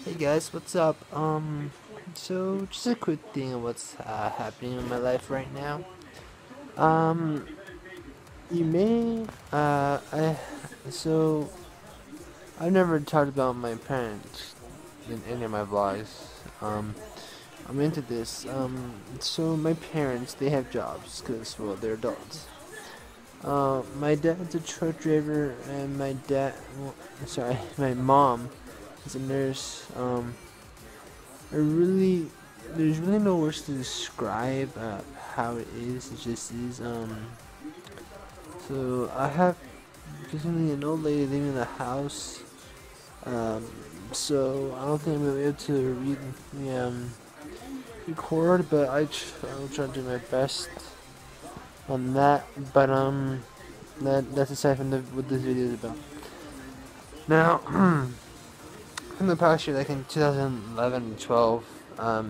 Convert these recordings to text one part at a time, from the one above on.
Hey guys, what's up? So just a quick thing on what's happening in my life right now. Um, you may, so I've never talked about my parents in any of my vlogs. I'm into this. So my parents, they have jobs, cause well, they're adults. My dad's a truck driver, and my mom is a nurse. I really, there's really no words to describe how it is. It just is. So I have recently an old lady living in the house. Um, so I don't think I'm gonna be able to record, but I'll try to do my best on that. But that's aside from what this video is about. Now, in the past year, like in 2011 and 12,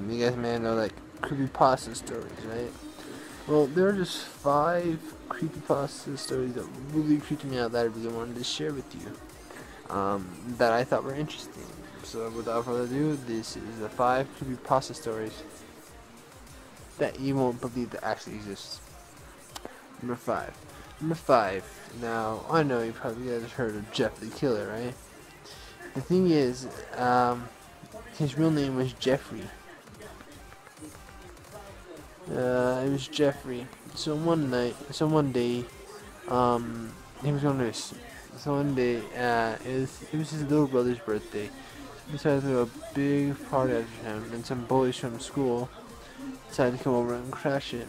you guys may know like creepypasta stories, right? Well, there are just 5 creepypasta stories that really creeped me out that I really wanted to share with you, that I thought were interesting. So, without further ado, this is the 5 creepypasta stories that you won't believe that actually exist. Number 5. Number 5. Now, I know you probably guys heard of Jeff the Killer, right? The thing is, his real name was Jeffrey. It was Jeffrey. So one day, he was going to. So one day, it was his little brother's birthday. He decided to throw a big party after him, and some boys from school decided to come over and crash it.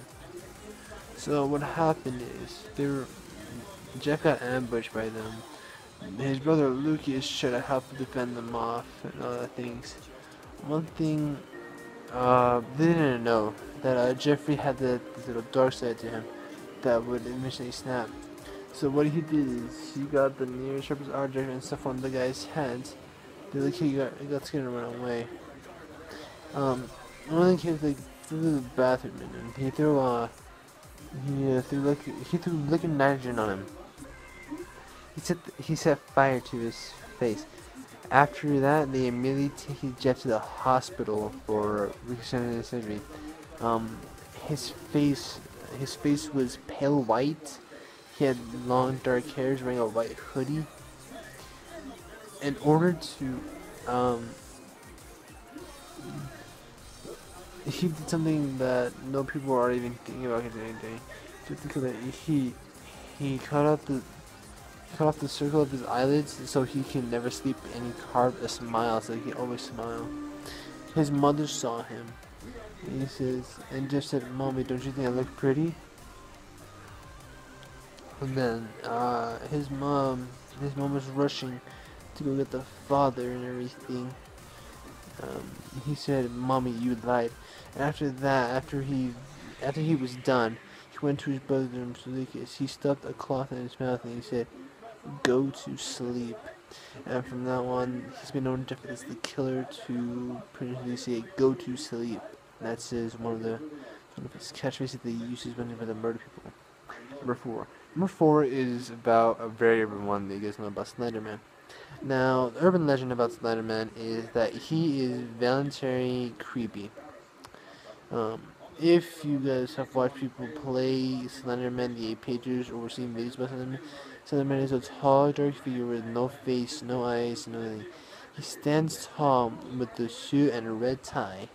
So what happened is, Jeff got ambushed by them. His brother Lucas tried to help defend them off and all that things. One thing they didn't know that Jeffrey had this little dark side to him that would eventually snap. So what he did is he got the nearest sharpest object and stuff on the guy's hands. The other kid got scared and ran away. One of the kids like flew to the bathroom and he threw liquid nitrogen on him. He set fire to his face. After that, they immediately take Jeff to the hospital for reconstructive surgery. Um, his face, his face was pale white. He had long dark hairs, wearing a white hoodie. In order to, he did something that no people are even thinking about today. Just because he cut off the circle of his eyelids so he can never sleep, and he carved a smile so he can always smile. His mother saw him, and just said, "Mommy, don't you think I look pretty?" And then his mom was rushing to go get the father and everything. He said, "Mommy, you lied." And after that, after he was done, he went to his brother's room, Lucas. He stuffed a cloth in his mouth and he said, "Go to sleep." And from now on, he's been known to as the killer to pretty much say, "Go to sleep." That's one of his catchphrases that he uses whenever they murder people. Number 4. Number 4 is about a very urban one that you guys know about Slenderman. Now, the urban legend about Slenderman is that he is voluntary creepy. Um, if you guys have watched people play Slenderman, the 8-pagers, or seen videos about Slenderman, Slenderman is a tall, dark figure with no face, no eyes, no anything. He stands tall with the suit and a red tie.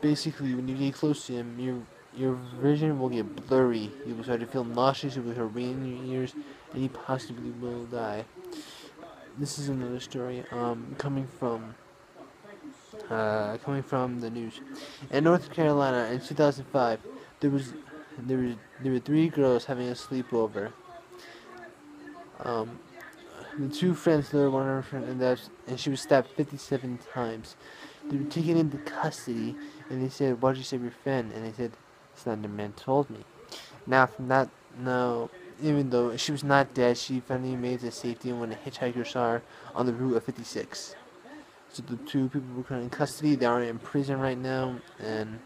Basically, when you get close to him, your vision will get blurry. You will start to feel nauseous, you will hear rain in your ears, and you possibly will die. This is another story coming from the news. In North Carolina in 2005, there was there were 3 girls having a sleepover. Um, the 2 friends lured one of her friends, and she was stabbed 57 times. They were taken into custody, and they said, "Why did you save your friend?" And they said, "Slenderman told me." Now, from that, now, even though she was not dead, she finally made it to safety when a hitchhiker saw her on the route of 56. So the 2 people were currently in custody. They are in prison right now, and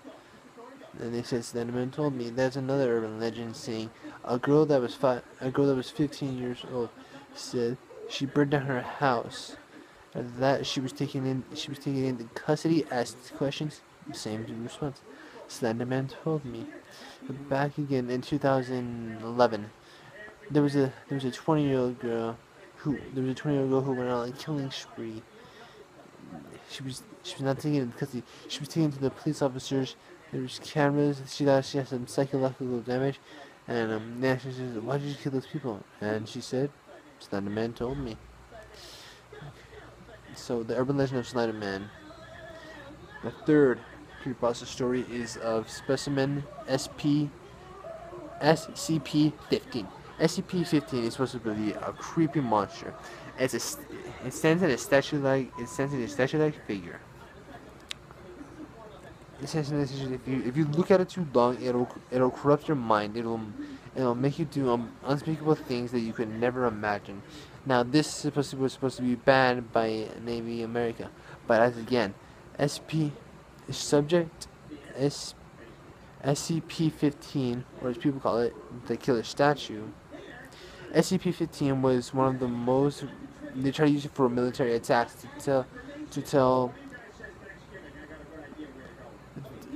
they said Slenderman told me. There's another urban legend saying a girl that was 15 years old said she burned down her house, After that, she was taken into custody, asked questions, same response. Slenderman told me. But back again in 2011, there was a 20-year-old girl who went on a killing spree. She was not taken into custody. She was taken to the police officers. There was cameras. She had some psychological damage, and yeah, she says, "Why did you kill those people?" And she said, "Slenderman told me." So the urban legend of Slenderman. The third creepypasta story is of specimen SCP-15. SCP-15 is supposed to be a creepy monster. It stands in a statue-like figure. Essentially, if you look at it too long, it'll corrupt your mind. It'll make you do unspeakable things that you could never imagine. Now, this was supposed to be banned by Navy America, but as again, SP subject S SCP-15, or as people call it, the killer statue. SCP-15 was one of the most. They try to use it for military attacks to tell.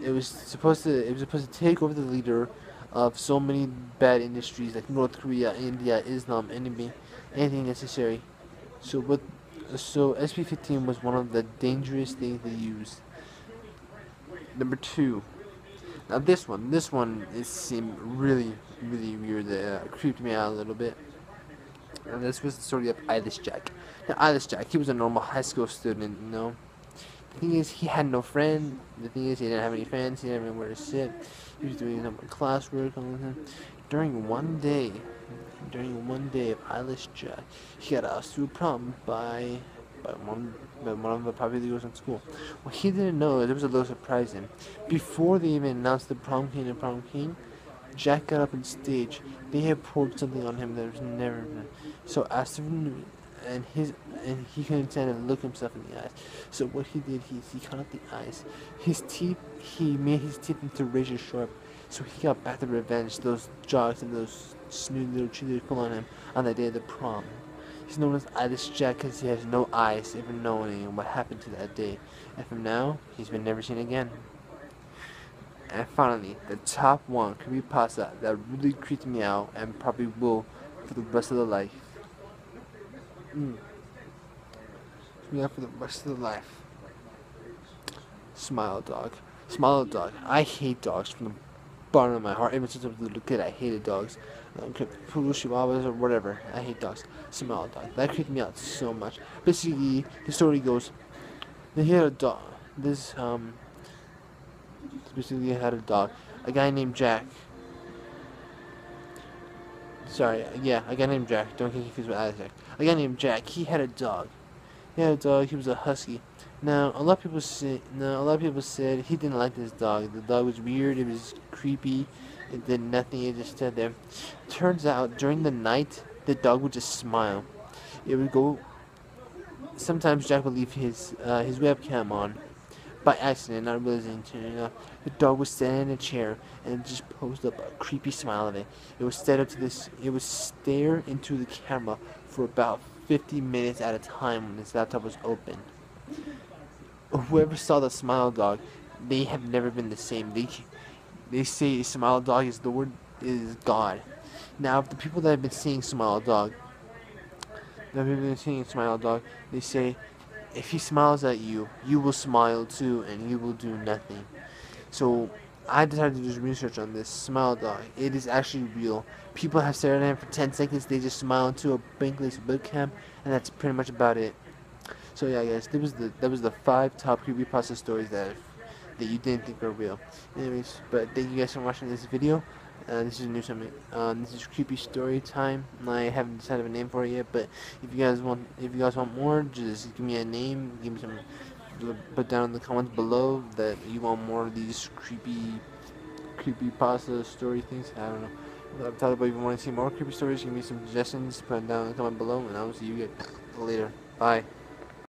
It was supposed to take over the leader of so many bad industries like North Korea, India, Islam, anything necessary. So what? So SP-15 was one of the dangerous things they used. Number two. Now this one seemed really, really weird. Creeped me out a little bit. And this was the story of Eyeless Jack. Now Eyeless Jack, he was a normal high school student, you know. The thing is, he had no friend. The thing is, he didn't have any friends. He didn't have anywhere to sit. He was doing some classwork all the time. During one day, of Eyeless Jack, he got asked to a prom by one of the popular girls in school. What he didn't know is there was a little surprise in. Before they even announced the prom king, Jack got up on stage. They had poured something on him that was never been. So asked him, and he couldn't stand to look himself in the eyes. So what he did, he cut out the eyes. He made his teeth into razor sharp. So he got back the revenge those jocks and those snooty little cheerleaders pulled on him on the day of the prom. He's known as Eyeless Jack because he has no eyes, ever knowing what happened to that day. And from now, he's been never seen again. And finally, the top one creepypasta that really creeped me out and probably will for the rest of the life. For the rest of the life. Smile Dog. Smile Dog. I hate dogs from the bottom of my heart. Ever since I was a little kid, I hated dogs. Poodle, chihuahuas, or whatever. I hate dogs. Smile Dog. That creeped me out so much. Basically, the story goes, they had a dog. Basically, I had a dog. A guy named Jack. Sorry, yeah, a guy named Jack. Don't get confused with Isaac. A guy named Jack. He had a dog. He was a husky. Now, a lot of people said he didn't like this dog. The dog was weird. It was creepy. It did nothing. It just stood there. Turns out, during the night, the dog would just smile. It would go. Sometimes Jack would leave his webcam on by accident, not realizing to turn it off. The dog would stand in a chair and just post up a creepy smile of it. It would stare into the camera for about 50 minutes at a time when his laptop was open. Whoever saw the Smile Dog, they have never been the same. They say Smile Dog is God. Now, the people that have been seeing Smile Dog, they say if he smiles at you, you will smile too, and you will do nothing. So I decided to do some research on this Smile Dog. It is actually real. People have stared at him for 10 seconds. They just smile into a bankless webcam, and that's pretty much about it. So yeah, guys, that was the 5 top creepypasta stories that you didn't think were real. Anyways, but thank you guys for watching this video. This is a new summit. This is Creepy Story Time. I haven't decided a name for it yet, but if you guys want more, just give me a name. Give me some. Put down in the comments below that you want more of these creepypasta story things. I don't know. I've talked about if you want to see more creepy stories. Give me some suggestions. Put them down in the comment below, and I will see you guys later. Bye.